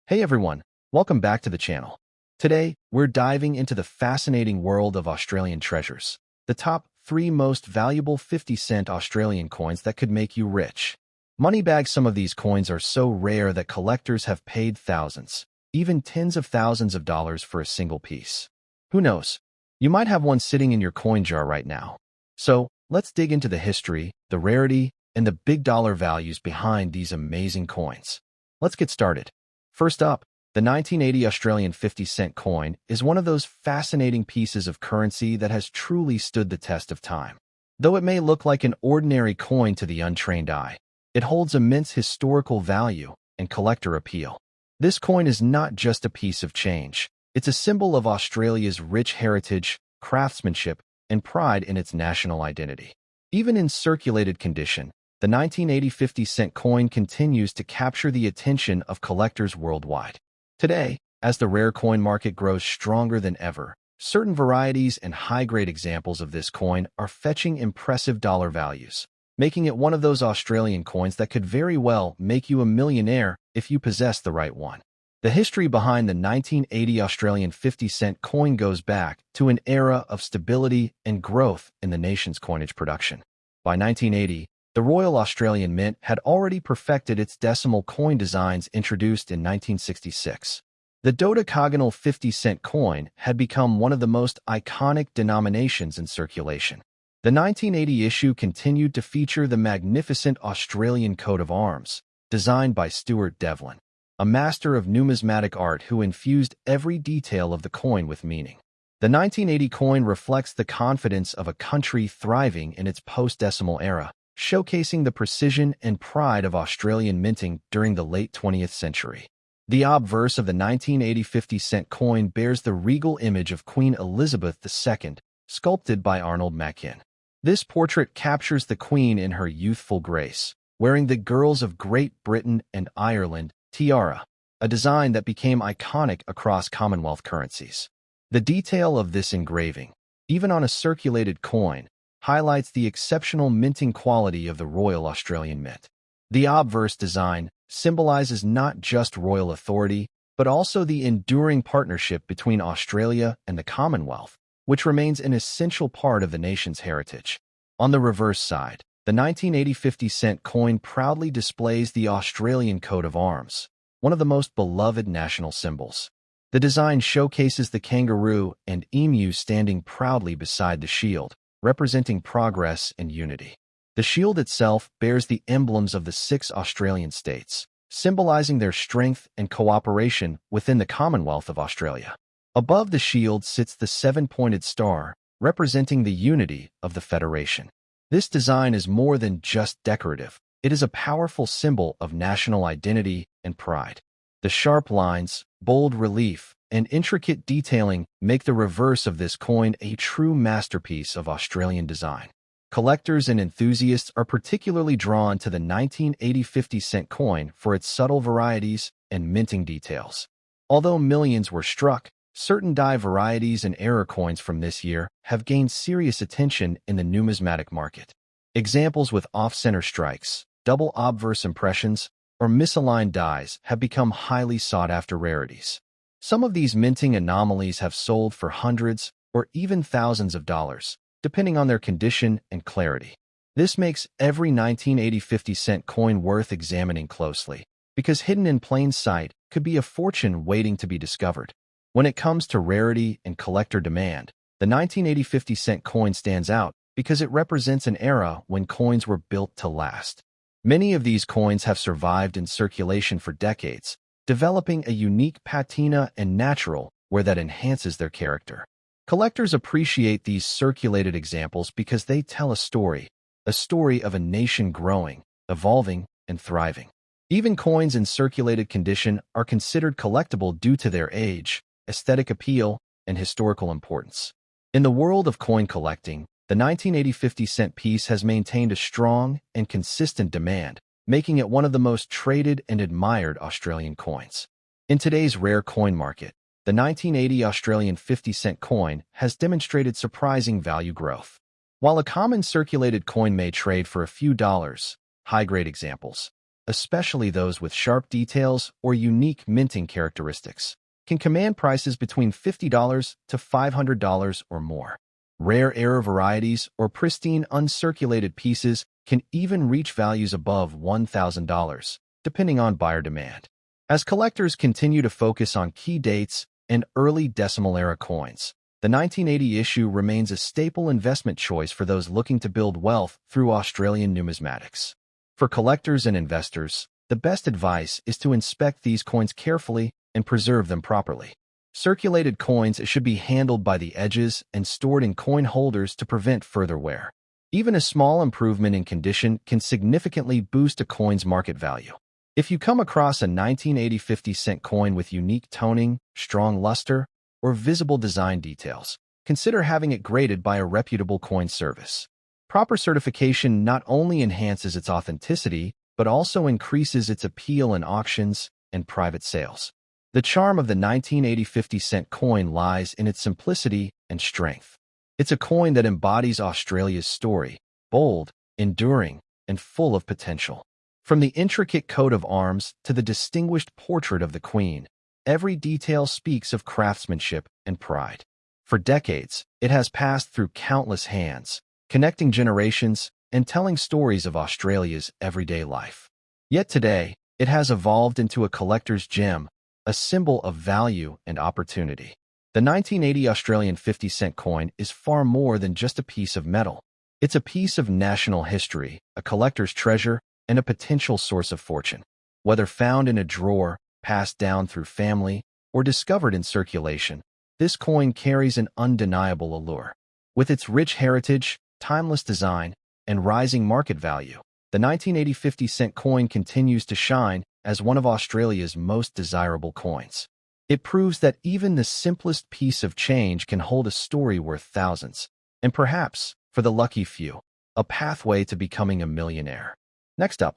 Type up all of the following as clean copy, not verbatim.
Hey everyone, welcome back to the channel. Today, we're diving into the fascinating world of Australian treasures, the top 3 most valuable 50-cent Australian coins that could make you rich. Moneybags, some of these coins are so rare that collectors have paid thousands, even tens of thousands of dollars for a single piece. Who knows? You might have one sitting in your coin jar right now. So, let's dig into the history, the rarity, and the big dollar values behind these amazing coins. Let's get started. First up, the 1980 Australian 50-cent coin is one of those fascinating pieces of currency that has truly stood the test of time. Though it may look like an ordinary coin to the untrained eye, it holds immense historical value and collector appeal. This coin is not just a piece of change. It's a symbol of Australia's rich heritage, craftsmanship, and pride in its national identity. Even in circulated condition, the 1980 50-cent coin continues to capture the attention of collectors worldwide. Today, as the rare coin market grows stronger than ever, certain varieties and high-grade examples of this coin are fetching impressive dollar values, making it one of those Australian coins that could very well make you a millionaire if you possess the right one. The history behind the 1980 Australian 50-cent coin goes back to an era of stability and growth in the nation's coinage production. By 1980, the Royal Australian Mint had already perfected its decimal coin designs introduced in 1966. The dodecagonal 50-cent coin had become one of the most iconic denominations in circulation. The 1980 issue continued to feature the magnificent Australian coat of arms, designed by Stuart Devlin, a master of numismatic art who infused every detail of the coin with meaning. The 1980 coin reflects the confidence of a country thriving in its post-decimal era, showcasing the precision and pride of Australian minting during the late 20th century. The obverse of the 1980 50-cent coin bears the regal image of Queen Elizabeth II, sculpted by Arnold Machin. This portrait captures the Queen in her youthful grace, wearing the Girls of Great Britain and Ireland tiara, a design that became iconic across Commonwealth currencies. The detail of this engraving, even on a circulated coin, highlights the exceptional minting quality of the Royal Australian Mint. The obverse design symbolizes not just royal authority, but also the enduring partnership between Australia and the Commonwealth, which remains an essential part of the nation's heritage. On the reverse side, the 1980 50-cent coin proudly displays the Australian coat of arms, one of the most beloved national symbols. The design showcases the kangaroo and emu standing proudly beside the shield, representing progress and unity. The shield itself bears the emblems of the 6 Australian states, symbolizing their strength and cooperation within the Commonwealth of Australia. Above the shield sits the 7-pointed star, representing the unity of the Federation. This design is more than just decorative. It is a powerful symbol of national identity and pride. The sharp lines, bold relief, and intricate detailing make the reverse of this coin a true masterpiece of Australian design. Collectors and enthusiasts are particularly drawn to the 1980 50-cent coin for its subtle varieties and minting details. Although millions were struck, certain die varieties and error coins from this year have gained serious attention in the numismatic market. Examples with off-center strikes, double obverse impressions, or misaligned dies have become highly sought-after rarities. Some of these minting anomalies have sold for hundreds or even thousands of dollars, depending on their condition and clarity. This makes every 1980 50-cent coin worth examining closely, because hidden in plain sight could be a fortune waiting to be discovered. When it comes to rarity and collector demand, the 1980 50-cent coin stands out because it represents an era when coins were built to last. Many of these coins have survived in circulation for decades, developing a unique patina and natural where that enhances their character. Collectors appreciate these circulated examples because they tell a story of a nation growing, evolving, and thriving. Even coins in circulated condition are considered collectible due to their age, aesthetic appeal, and historical importance. In the world of coin collecting, the 1980 50-cent piece has maintained a strong and consistent demand, making it one of the most traded and admired Australian coins. In today's rare coin market, the 1980 Australian 50-cent coin has demonstrated surprising value growth. While a common circulated coin may trade for a few dollars, high-grade examples, especially those with sharp details or unique minting characteristics, can command prices between $50 to $500 or more. Rare error varieties or pristine uncirculated pieces can even reach values above $1,000, depending on buyer demand. As collectors continue to focus on key dates and early decimal-era coins, the 1980 issue remains a staple investment choice for those looking to build wealth through Australian numismatics. For collectors and investors, the best advice is to inspect these coins carefully and preserve them properly. Circulated coins should be handled by the edges and stored in coin holders to prevent further wear. Even a small improvement in condition can significantly boost a coin's market value. If you come across a 1980 50-cent coin with unique toning, strong luster, or visible design details, consider having it graded by a reputable coin service. Proper certification not only enhances its authenticity, but also increases its appeal in auctions and private sales. The charm of the 1980 50-cent coin lies in its simplicity and strength. It's a coin that embodies Australia's story, bold, enduring, and full of potential. From the intricate coat of arms to the distinguished portrait of the Queen, every detail speaks of craftsmanship and pride. For decades, it has passed through countless hands, connecting generations and telling stories of Australia's everyday life. Yet today, it has evolved into a collector's gem, a symbol of value and opportunity. The 1980 Australian 50-cent coin is far more than just a piece of metal. It's a piece of national history, a collector's treasure, and a potential source of fortune. Whether found in a drawer, passed down through family, or discovered in circulation, this coin carries an undeniable allure. With its rich heritage, timeless design, and rising market value, the 1980 50-cent coin continues to shine as one of Australia's most desirable coins. It proves that even the simplest piece of change can hold a story worth thousands, and perhaps, for the lucky few, a pathway to becoming a millionaire. Next up,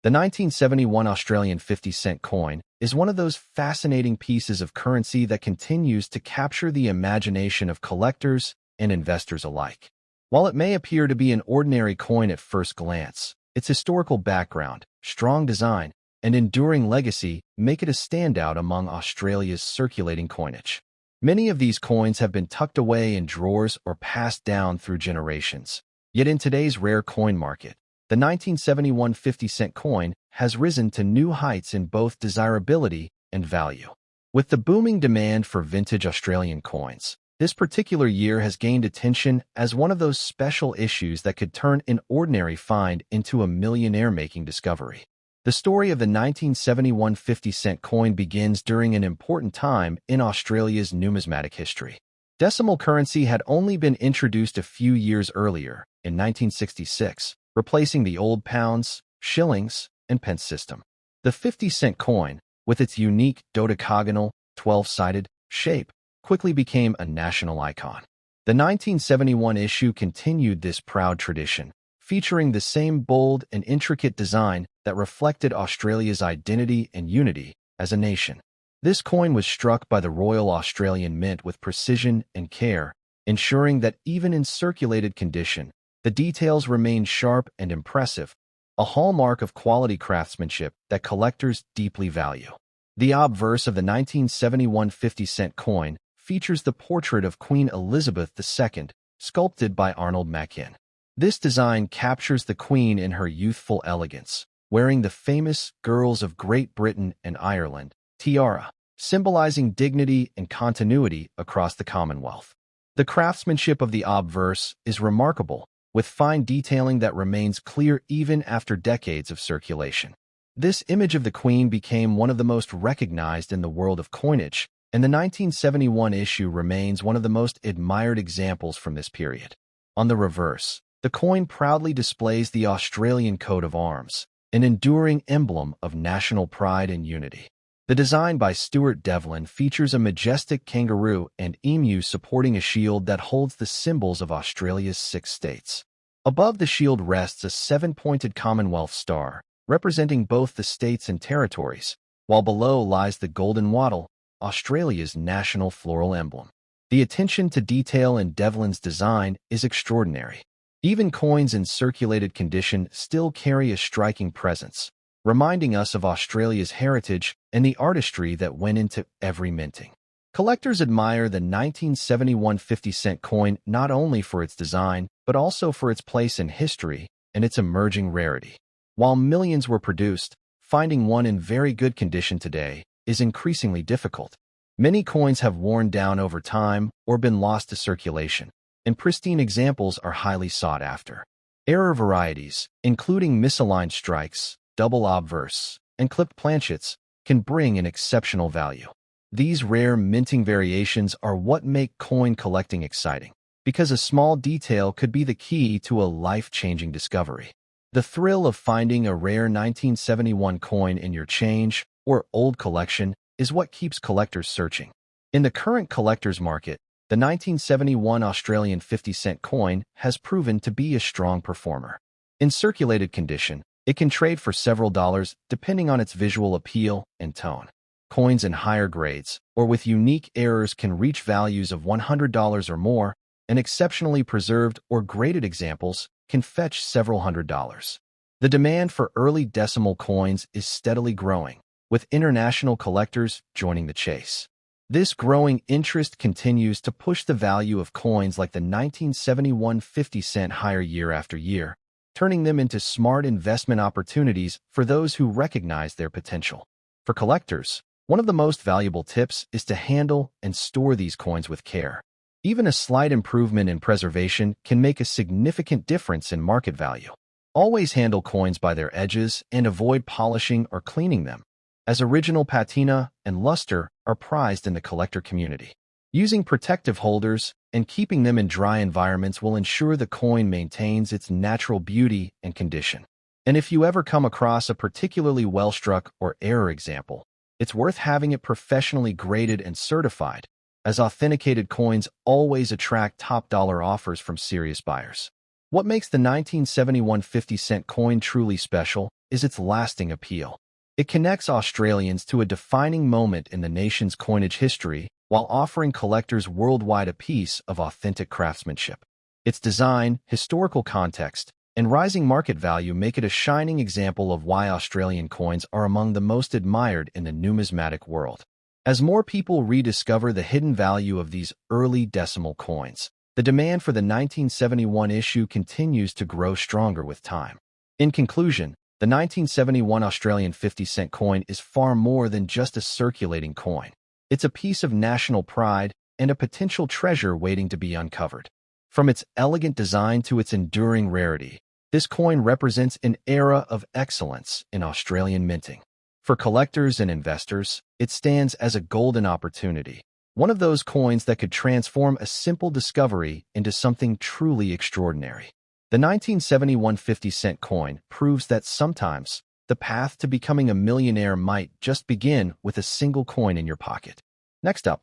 the 1971 Australian 50-cent coin is one of those fascinating pieces of currency that continues to capture the imagination of collectors and investors alike. While it may appear to be an ordinary coin at first glance, its historical background, strong design, and enduring legacy make it a standout among Australia's circulating coinage. Many of these coins have been tucked away in drawers or passed down through generations. Yet in today's rare coin market, the 1971 50-cent coin has risen to new heights in both desirability and value. With the booming demand for vintage Australian coins, this particular year has gained attention as one of those special issues that could turn an ordinary find into a millionaire-making discovery. The story of the 1971 50-cent coin begins during an important time in Australia's numismatic history. Decimal currency had only been introduced a few years earlier, in 1966, replacing the old pounds, shillings, and pence system. The 50-cent coin, with its unique dodecagonal, 12-sided shape, quickly became a national icon. The 1971 issue continued this proud tradition, featuring the same bold and intricate design that reflected Australia's identity and unity as a nation. This coin was struck by the Royal Australian Mint with precision and care, ensuring that even in circulated condition, the details remained sharp and impressive, a hallmark of quality craftsmanship that collectors deeply value. The obverse of the 1971 50-cent coin features the portrait of Queen Elizabeth II, sculpted by Arnold Machin. This design captures the Queen in her youthful elegance, wearing the famous Girls of Great Britain and Ireland tiara, symbolizing dignity and continuity across the Commonwealth. The craftsmanship of the obverse is remarkable, with fine detailing that remains clear even after decades of circulation. This image of the Queen became one of the most recognized in the world of coinage, and the 1971 issue remains one of the most admired examples from this period. On the reverse, the coin proudly displays the Australian coat of arms, an enduring emblem of national pride and unity. The design by Stuart Devlin features a majestic kangaroo and emu supporting a shield that holds the symbols of Australia's 6 states. Above the shield rests a 7-pointed Commonwealth star, representing both the states and territories, while below lies the golden wattle, Australia's national floral emblem. The attention to detail in Devlin's design is extraordinary. Even coins in circulated condition still carry a striking presence, reminding us of Australia's heritage and the artistry that went into every minting. Collectors admire the 1971 50-cent coin not only for its design, but also for its place in history and its emerging rarity. While millions were produced, finding one in very good condition today is increasingly difficult. Many coins have worn down over time or been lost to circulation, and pristine examples are highly sought after. Error varieties, including misaligned strikes, double obverse, and clipped planchets, can bring an exceptional value. These rare minting variations are what make coin collecting exciting, because a small detail could be the key to a life-changing discovery. The thrill of finding a rare 1971 coin in your change or old collection is what keeps collectors searching. In the current collector's market, the 1971 Australian 50-cent coin has proven to be a strong performer. In circulated condition, it can trade for several dollars depending on its visual appeal and tone. Coins in higher grades or with unique errors can reach values of $100 or more, and exceptionally preserved or graded examples can fetch several $100s. The demand for early decimal coins is steadily growing, with international collectors joining the chase. This growing interest continues to push the value of coins like the 1971 50-cent higher year after year, turning them into smart investment opportunities for those who recognize their potential. For collectors, one of the most valuable tips is to handle and store these coins with care. Even a slight improvement in preservation can make a significant difference in market value. Always handle coins by their edges and avoid polishing or cleaning them, as original patina and luster are prized in the collector community. Using protective holders and keeping them in dry environments will ensure the coin maintains its natural beauty and condition. And if you ever come across a particularly well-struck or error example, it's worth having it professionally graded and certified, as authenticated coins always attract top-dollar offers from serious buyers. What makes the 1971 50-cent coin truly special is its lasting appeal. It connects Australians to a defining moment in the nation's coinage history while offering collectors worldwide a piece of authentic craftsmanship. Its design, historical context, and rising market value make it a shining example of why Australian coins are among the most admired in the numismatic world. As more people rediscover the hidden value of these early decimal coins, the demand for the 1971 issue continues to grow stronger with time. In conclusion, the 1971 Australian 50-cent coin is far more than just a circulating coin. It's a piece of national pride and a potential treasure waiting to be uncovered. From its elegant design to its enduring rarity, this coin represents an era of excellence in Australian minting. For collectors and investors, it stands as a golden opportunity, one of those coins that could transform a simple discovery into something truly extraordinary. The 1971 50-cent coin proves that sometimes the path to becoming a millionaire might just begin with a single coin in your pocket. Next up,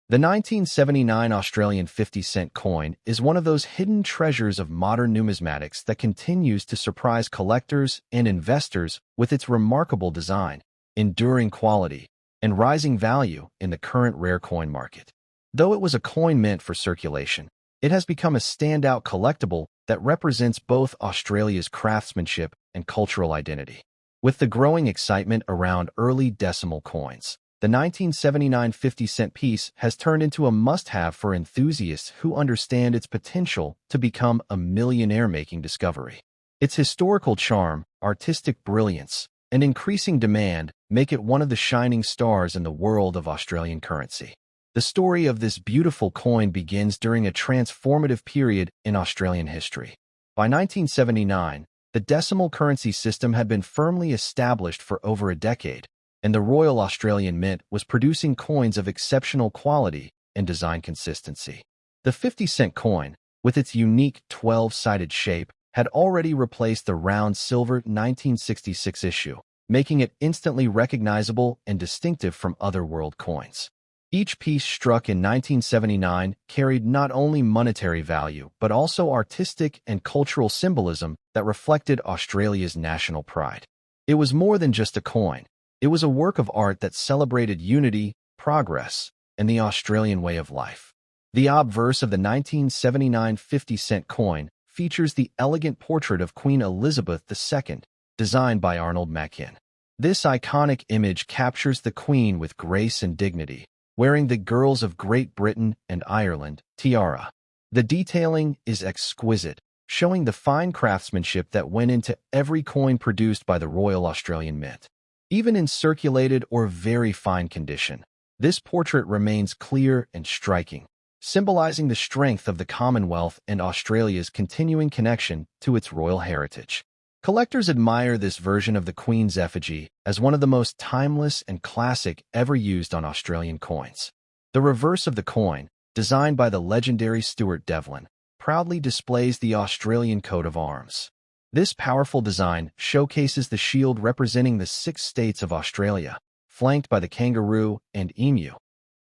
the 1979 Australian 50-cent coin is one of those hidden treasures of modern numismatics that continues to surprise collectors and investors with its remarkable design, enduring quality, and rising value in the current rare coin market. Though it was a coin meant for circulation, it has become a standout collectible that represents both Australia's craftsmanship and cultural identity. With the growing excitement around early decimal coins, the 1979 50-cent piece has turned into a must-have for enthusiasts who understand its potential to become a millionaire-making discovery. Its historical charm, artistic brilliance, and increasing demand make it one of the shining stars in the world of Australian currency. The story of this beautiful coin begins during a transformative period in Australian history. By 1979, the decimal currency system had been firmly established for over a decade, and the Royal Australian Mint was producing coins of exceptional quality and design consistency. The 50-cent coin, with its unique 12-sided shape, had already replaced the round silver 1966 issue, making it instantly recognizable and distinctive from other world coins. Each piece struck in 1979 carried not only monetary value but also artistic and cultural symbolism that reflected Australia's national pride. It was more than just a coin. It was a work of art that celebrated unity, progress, and the Australian way of life. The obverse of the 1979 50-cent coin features the elegant portrait of Queen Elizabeth II, designed by Arnold Machin. This iconic image captures the Queen with grace and dignity, wearing the Girls of Great Britain and Ireland tiara. The detailing is exquisite, showing the fine craftsmanship that went into every coin produced by the Royal Australian Mint. Even in circulated or very fine condition, this portrait remains clear and striking, symbolizing the strength of the Commonwealth and Australia's continuing connection to its royal heritage. Collectors admire this version of the Queen's effigy as one of the most timeless and classic ever used on Australian coins. The reverse of the coin, designed by the legendary Stuart Devlin, proudly displays the Australian coat of arms. This powerful design showcases the shield representing the 6 states of Australia, flanked by the kangaroo and emu,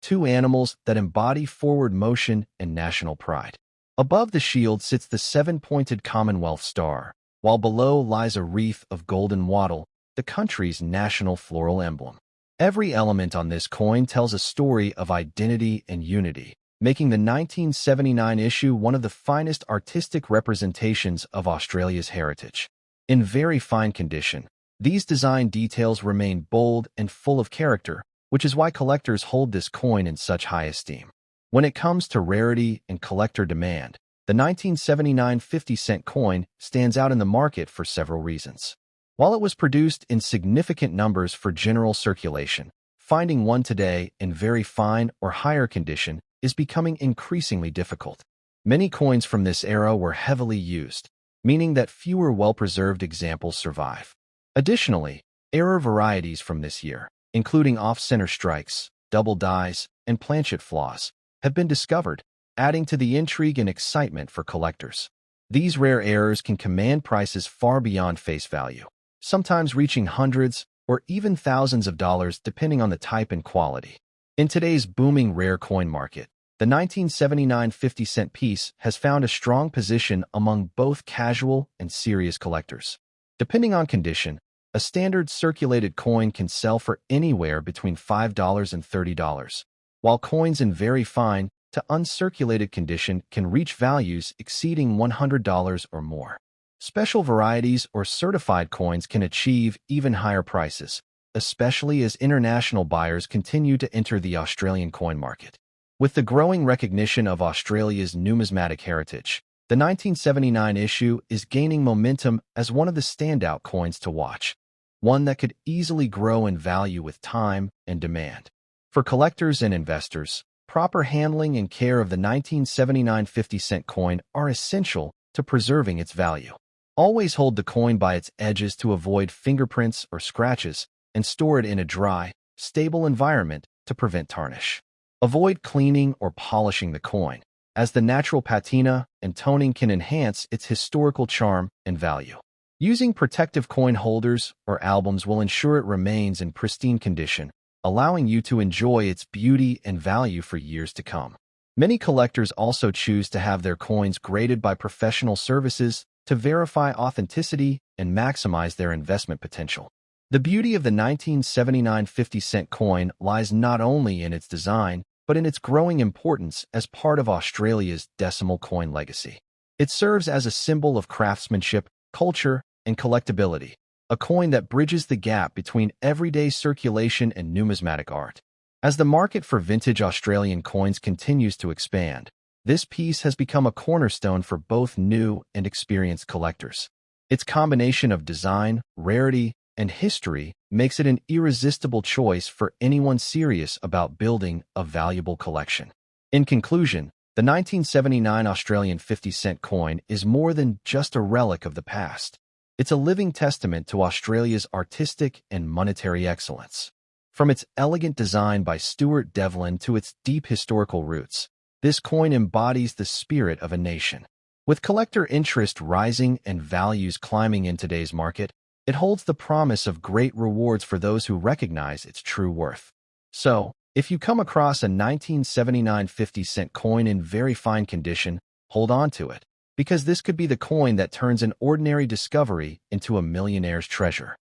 2 animals that embody forward motion and national pride. Above the shield sits the 7-pointed Commonwealth star, while below lies a wreath of golden wattle, the country's national floral emblem. Every element on this coin tells a story of identity and unity, making the 1979 issue one of the finest artistic representations of Australia's heritage. In very fine condition, these design details remain bold and full of character, which is why collectors hold this coin in such high esteem. When it comes to rarity and collector demand, the 1979 50-cent coin stands out in the market for several reasons. While it was produced in significant numbers for general circulation, finding one today in very fine or higher condition is becoming increasingly difficult. Many coins from this era were heavily used, meaning that fewer well-preserved examples survive. Additionally, error varieties from this year, including off-center strikes, double dies, and planchet flaws, have been discovered, adding to the intrigue and excitement for collectors. These rare errors can command prices far beyond face value, sometimes reaching hundreds or even thousands of dollars depending on the type and quality. In today's booming rare coin market, the 1979 50-cent piece has found a strong position among both casual and serious collectors. Depending on condition, a standard circulated coin can sell for anywhere between $5 and $30, while coins in very fine to uncirculated condition can reach values exceeding $100 or more. Special varieties or certified coins can achieve even higher prices, especially as international buyers continue to enter the Australian coin market. With the growing recognition of Australia's numismatic heritage, the 1979 issue is gaining momentum as one of the standout coins to watch, one that could easily grow in value with time and demand. For collectors and investors, proper handling and care of the 1979 50-cent coin are essential to preserving its value. Always hold the coin by its edges to avoid fingerprints or scratches, and store it in a dry, stable environment to prevent tarnish. Avoid cleaning or polishing the coin, as the natural patina and toning can enhance its historical charm and value. Using protective coin holders or albums will ensure it remains in pristine condition, allowing you to enjoy its beauty and value for years to come. Many collectors also choose to have their coins graded by professional services to verify authenticity and maximize their investment potential. The beauty of the 1979 50-cent coin lies not only in its design, but in its growing importance as part of Australia's decimal coin legacy. It serves as a symbol of craftsmanship, culture, and collectability, a coin that bridges the gap between everyday circulation and numismatic art. As the market for vintage Australian coins continues to expand, this piece has become a cornerstone for both new and experienced collectors. Its combination of design, rarity, and history makes it an irresistible choice for anyone serious about building a valuable collection. In conclusion, the 1979 Australian 50-cent coin is more than just a relic of the past. It's a living testament to Australia's artistic and monetary excellence. From its elegant design by Stuart Devlin to its deep historical roots, this coin embodies the spirit of a nation. With collector interest rising and values climbing in today's market, it holds the promise of great rewards for those who recognize its true worth. So, if you come across a 1979 50-cent coin in very fine condition, hold on to it, because this could be the coin that turns an ordinary discovery into a millionaire's treasure.